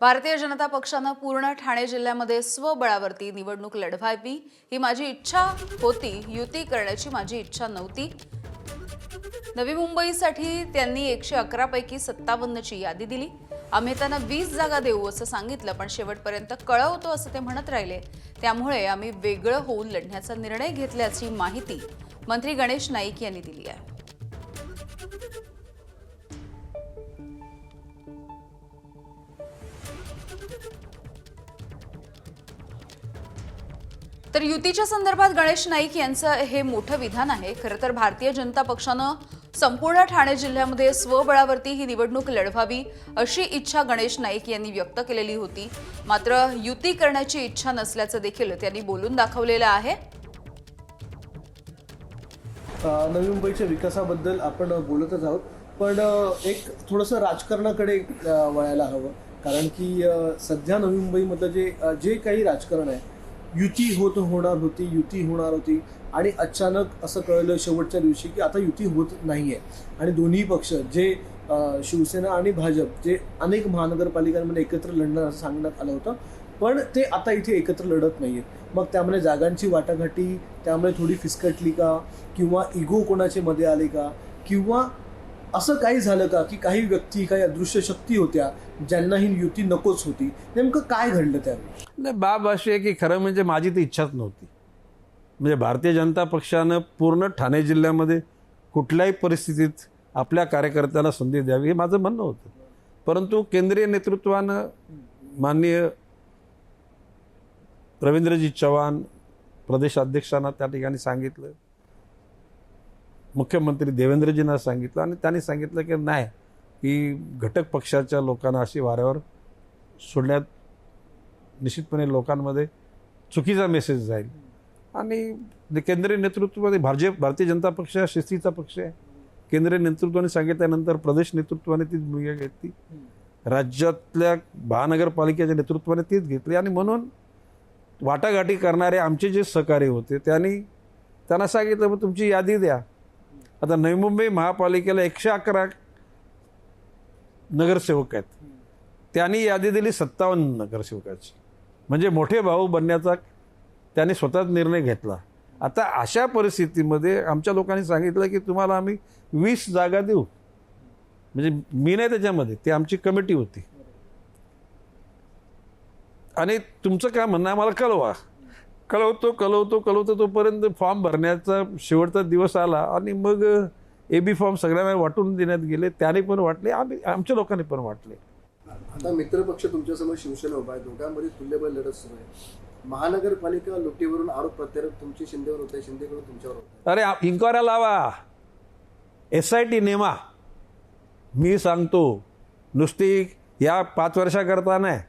भारतीय जनता पक्षानं पूर्ण ठाणे जिल्ह्यामध्ये स्वबळावरती निवडणूक लढवावी ही माझी इच्छा होती, युती करण्याची माझी इच्छा नव्हती। नवी मुंबईसाठी त्यांनी 111 पैकी 57 ची यादी दिली। आम्ही त्यांना 20 जागा देऊ असं सांगितलं, पण शेवटपर्यंत कळवतो असं ते म्हणत राहिले। त्यामुळे आम्ही वेगळं होऊन लढण्याचा निर्णय घेतल्याची माहिती मंत्री गणेश नाईक यांनी दिली आहे। तर युतीच्या संदर्भात गणेश नाईक यांचं हे मोठं विधान आहे। खरं तर भारतीय जनता पक्षानं संपूर्ण ठाणे जिल्ह्यामध्ये स्वबळावरती ही निवडणूक लढवावी अशी इच्छा गणेश नाईक यांनी व्यक्त केलेली होती। मात्र युती करण्याची इच्छा नसल्याचं देखील त्यांनी बोलून दाखवलेलं आहे। नवी मुंबईच्या विकासाबद्दल आपण बोलतच आहोत, पण एक थोडंसं राजकारणाकडे वळायला हवं, कारण की सध्या नवी मुंबईमधलं जे काही राजकारण आहे, युती होणार होती आणि अचानक असं कळलं शेवटच्या दिवशी की आता युती होत नाहीये। आणि दोन्ही पक्ष जे शिवसेना आणि भाजप जे अनेक महानगरपालिकांमध्ये एकत्र लढणार असं सांगण्यात आलं होतं, पण ते आता इथे एकत्र लढत नाहीयेत। मग त्यामुळे जागांची वाटाघाटी, त्यामुळे थोडी फिसकटली का, किंवा इगो कोणाचे मध्ये आले का, किंवा असं काही झालं का की काही व्यक्ती, काही अदृश्य शक्ती होत्या ज्यांना ही युती नकोच होती? नेमकं काय घडलं त्यावेळी? नाही, बाब अशी आहे की खरं म्हणजे माझी ती इच्छाच नव्हती। म्हणजे भारतीय जनता पक्षानं पूर्ण ठाणे जिल्ह्यामध्ये कुठल्याही परिस्थितीत आपल्या कार्यकर्त्याला संधी द्यावी हे माझं म्हणणं होतं, परंतु केंद्रीय नेतृत्वानं माननीय रवींद्रजी चव्हाण प्रदेशाध्यक्षांना त्या ठिकाणी सांगितलं, मुख्यमंत्री देवेंद्रजींना सांगितलं, आणि त्यांनी सांगितलं की नाही, की घटक पक्षाच्या लोकांना अशी वाऱ्यावर सोडण्यात निश्चितपणे लोकांमध्ये चुकीचा मेसेज जाईल। आणि केंद्रीय नेतृत्वामध्ये भारतीय जनता पक्ष हा शिस्तीचा पक्ष आहे। केंद्रीय नेतृत्वाने सांगितल्यानंतर प्रदेश नेतृत्वाने तीच भूमिका घेतली, राज्यातल्या महानगरपालिकेच्या नेतृत्वाने तीच घेतली, आणि म्हणून वाटाघाटी करणारे आमचे जे सहकारी होते त्यांना सांगितलं, मग तुमची यादी द्या। आता नवी मुंबई महापालिकेला 111 नगरसेवक आहेत, त्यांनी यादी दिली 57 नगरसेवकाची, म्हणजे मोठे भाऊ बनण्याचा त्यांनी स्वतःच निर्णय घेतला। आता अशा परिस्थितीमध्ये आमच्या लोकांनी सांगितलं की तुम्हाला आम्ही 20 जागा देऊ, म्हणजे मी नाही त्याच्यामध्ये, ती आमची कमिटी होती, आणि तुमचं काय म्हणणं आहे मला कळवा। कळवतो तोपर्यंत फॉर्म भरण्याचा शेवटचा दिवस आला, आणि मग AB फॉर्म सगळ्यांना वाटून देण्यात गेले, त्याने पण वाटले, आमच्या लोकांनी पण वाटले। आता मित्रपक्ष तुमच्यासमोर शिवसेना उभा आहे, दोघांमध्ये तुल्यबळ लढत सुरू आहे। महानगरपालिका लुटीवरून आरोप प्रत्यारोप तुमची शिंदेवर होत आहे, शिंदेकडून तुमच्यावर होत आहे। अरे इन्क्वायरी लावा, SIT नेमा, मी सांगतो, नुसती या 5 वर्षाकरता नाही,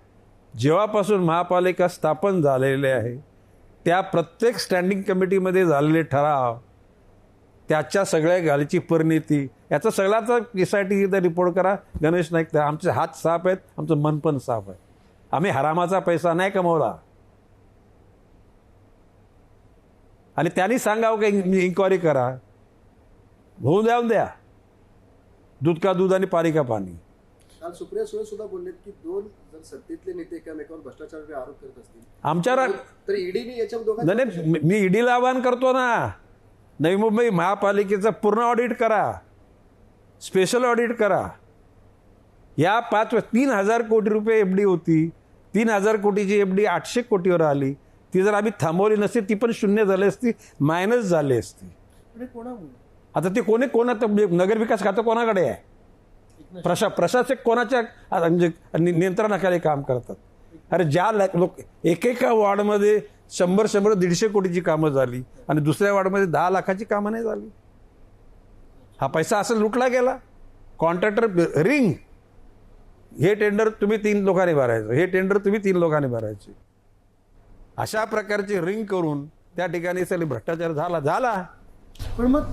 जेव्हापासून महापालिका स्थापन झालेले आहे त्या प्रत्येक स्टँडिंग कमिटीमध्ये झालेले ठराव, त्याच्या सगळ्या गालीची परिणिती, याचा सगळ्याचा SIT रिपोर्ट करा। गणेश नाईक, आमचे हात साफ आहेत, आमचं मन पण साफ आहे, आम्ही हरामाचा पैसा नाही कमवला। आणि त्यांनी सांगावं की इन्क्वायरी करा, होऊन द्या, दूध का दूध आणि पाणी का पाणी। काल सुप्रिया सुळे सुद्धा बोललेत की जर सत्तेतले नेते एकमेकांवर भ्रष्टाचाराचे आरोप करत असतील आमच्यावर, तर ईडीने याच्या दोघांना नाही, मी ईडीला आवाहन करतो ना, नवी मुंबई महापालिकेचा पूर्ण ऑडिट करा, स्पेशल ऑडिट करा। या 3,000 कोटी रुपये FD होती, 3,000 कोटीची FD 800 कोटीवर आली, ती जर आम्ही थांबवली नसती ती पण शून्य झाली असती, मायनस झाली असती। आता ते कोणा नगरविकास खातं कोणाकडे आहे? प्रशासक कोणाच्या म्हणजे नियंत्रणाखाली काम करतात? अरे ज्या लोक एकेका वॉर्डमध्ये 100-150 कोटीची कामं झाली, आणि दुसऱ्या वॉर्डमध्ये 10 लाखाची कामं नाही झाली। हा पैसा असं लुटला गेला। कॉन्ट्रॅक्टर रिंग, हे टेंडर तुम्ही 3 लोकांनी भरायचं, हे टेंडर तुम्ही 3 लोकांनी भरायचे, अशा प्रकारची रिंग करून त्या ठिकाणी सगळे भ्रष्टाचार झाला। पण मग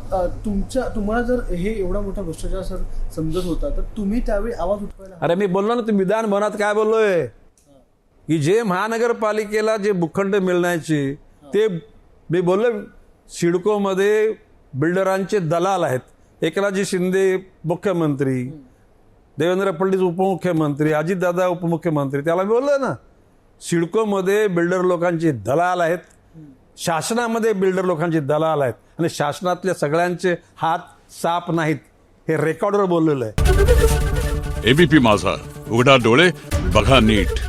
तुम्हाला जर हे एवढा मोठा भ्रष्टाचार सर समजत होता, तर तुम्ही त्यावेळी आवाज उठवायला? अरे मी बोललो ना, तुम्ही विधान भवनात काय बोललोय की जे महानगरपालिकेला जे भूखंड मिळण्याचे, ते मी बोललो, सिडकोमध्ये बिल्डरांचे दलाल आहेत, एकनाथजी शिंदे मुख्यमंत्री, देवेंद्र फडणवीस उपमुख्यमंत्री, अजितदादा उपमुख्यमंत्री, त्याला मी बोललो ना, सिडकोमध्ये बिल्डर लोकांचे दलाल आहेत, शासनामध्ये बिल्डर लोकांचे दलाल आहेत आणि शासनातल्या सगळ्यांचे हात साफ नाहीत, हे रेकॉर्डवर बोललेलं आहे. एबीपी माझा, उघडा डोळे बघा नीट.